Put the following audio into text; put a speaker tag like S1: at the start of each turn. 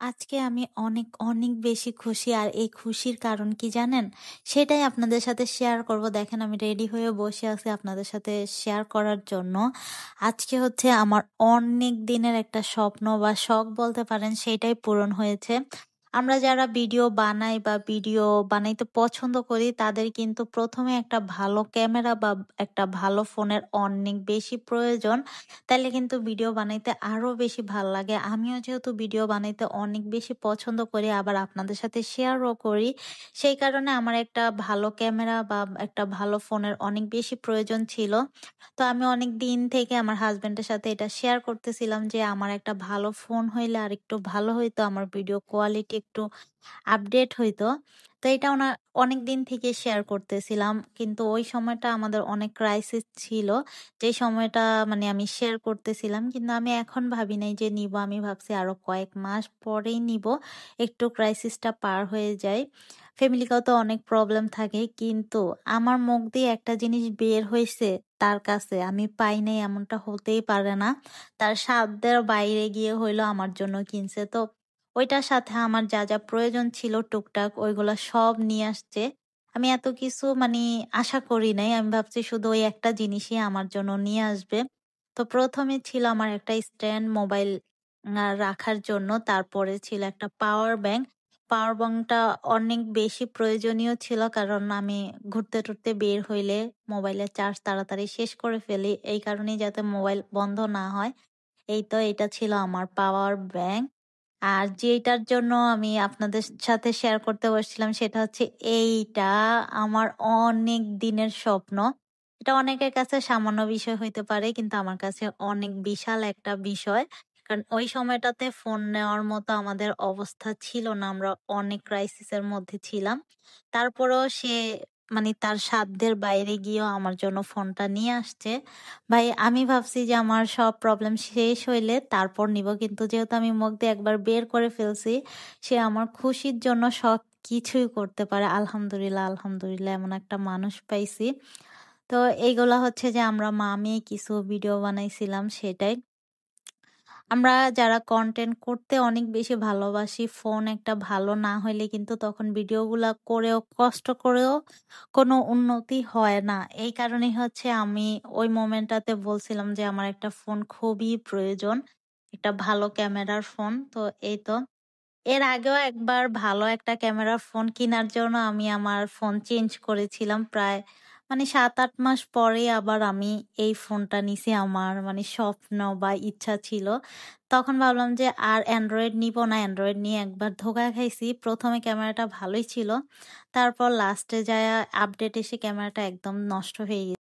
S1: আজকে আমি অনেক, অনেক বেশি খুশি। আর এই খুশির কারণ কি জানেন? সেটাই আপনাদের সাথে শেয়ার করব। দেখেন আমি রেডি হয়ে বসে আছি আপনাদের সাথে শেয়ার করার জন্য। আজকে হচ্ছে আমার অনেক দিনের একটা স্বপ্ন বা শখ বলতে পারেন, সেটাই পূরণ হয়েছে। আমরা যারা ভিডিও বানাই বা ভিডিও বানাইতে পছন্দ করি তাদের কিন্তু ১ম এ একটা ভালো ক্যামেরা বা একটা ভালো ফোনের অনেক বেশি প্রয়োজন। তাইলে কিন্তু ভিডিও বানাইতে আরো বেশি ভাল লাগে। আমিও যেহেতু ভিডিও বানাইতে অনেক বেশি পছন্দ করি, আবার আপনাদের সাথে শেয়ারও করি। সেই কারণে আমার একটা ভালো ক্যামেরা বা একটা ভালো ফোনের অনেক বেশি প্রয়োজন ছিল। তো আমি অনেক দিন থেকে আমার হাসব্যান্ডের সাথে এটা শেয়ার করতেছিলাম যে আমার একটা ভালো ফোন হইলে আরেকটু ভালো হইতো। আমার ভিডিও কোয়ালিটি একটু আপডেট হইতো। তো এটা অনেকদিন থেকে শেয়ার করতেছিলাম। কিন্তু ওই সময়টা আমাদের অনেক ক্রাইসিস ছিল। যে সময়টা মানে আমি শেয়ার করতেছিলাম। কিন্তু আমি এখন ভাবি নাই যে নিবো। আমি ভাবছি আরো কয়েক মাস পরেই নিবো। একটু ক্রাইসিসটা পার হয়ে যায়। ফ্যামিলিকেও তো অনেক প্রবলেম থাকে। কিন্তু আমার মুখ দিয়ে একটা জিনিস বের হইছে তার কাছে। আমি পাই নাই এমনটা হতেই পারে না। তার সাধ্যের বাইরে গিয়ে হইলো আমার জন্য কিনছে। তো ওইটার সাথে আমার যা, যা প্রয়োজন ছিল টুকটাক ওইগুলা সব নিয়ে আসছে। আমি এত কিছু মানে আশা করি নাই। আমি ভাবছি শুধু ওই একটা জিনিসই আমার জন্য নিয়ে আসবে। তো ১ম এ ছিল আমার একটা স্ট্যান্ড মোবাইল রাখার জন্য। তারপরে ছিল একটা পাওয়ার ব্যাংক। পাওয়ার ব্যাংকটা অনেক বেশি প্রয়োজনীয় ছিল, কারণ আমি ঘুরতে-টুরতে বের হইলে মোবাইলের চার্জ তাড়াতাড়ি শেষ করে ফেলি। এই কারণেই যাতে মোবাইল বন্ধ না হয়। এই তো এটা ছিল আমার পাওয়ার ব্যাংক। আর যেটার জন্য আমি আপনাদের সাথে শেয়ার করতে বসছিলাম সেটা হচ্ছে এইটা আমার অনেক দিনের স্বপ্ন। এটা অনেকের কাছে সামান্য বিষয় হইতে পারে, কিন্তু আমার কাছে অনেক বিশাল একটা বিষয়। কারণ ওই সময়টাতে ফোন নেওয়ার মতো আমাদের অবস্থা ছিল না। আমরা অনেক ক্রাইসিস এর মধ্যে ছিলাম। তারপরেও সে মানে তার সাধ্যের বাইরে গিয়েও আমার জন্য ফোনটা নিয়ে আসছে। ভাই আমি ভাবছি যে আমার সব প্রবলেম শেষ হইলে তারপর নিব, কিন্তু যেহেতু আমি মুখ দিয়ে একবার বের করে ফেলছি, সে আমার খুশির জন্য সব কিছুই করতে পারে। আলহামদুলিল্লাহ, আলহামদুলিল্লাহ, এমন একটা মানুষ পাইছি। তো এইগুলা হচ্ছে যে আমরা মেয়ে কিছু ভিডিও বানাইছিলাম সেটাই। আমরা যারা কন্টেন্ট করতে অনেক বেশি ভালোবাসি, ফোন একটা ভালো না হইলে কিন্তু তখন ভিডিওগুলা করেও কষ্ট করেও কোনো উন্নতি হয় না। এই কারণেই হচ্ছে আমি ওই মোমেন্টটাতে বলছিলাম যে আমার একটা ফোন খুবই প্রয়োজন। একটা ভালো ক্যামেরার ফোন। তো এই তো। এর আগেও একবার ভালো একটা ক্যামেরার ফোন কিনার জন্য আমি আমার ফোন চেঞ্জ করেছিলাম। প্রায় মানে ৭-৮ মাস পরে আবার আমি এই ফোনটা নিছি। আমার মানে স্বপ্ন বা ইচ্ছা ছিল। তখন ভাবলাম যে আর অ্যান্ড্রয়েড নিবো না। অ্যান্ড্রয়েড নিয়ে একবার ধোঁকা খাইছি। ১ম এ ক্যামেরাটা ভালোই ছিল। তারপর লাস্টে যায়া আপডেট এসে ক্যামেরাটা একদম নষ্ট হয়ে গেছে।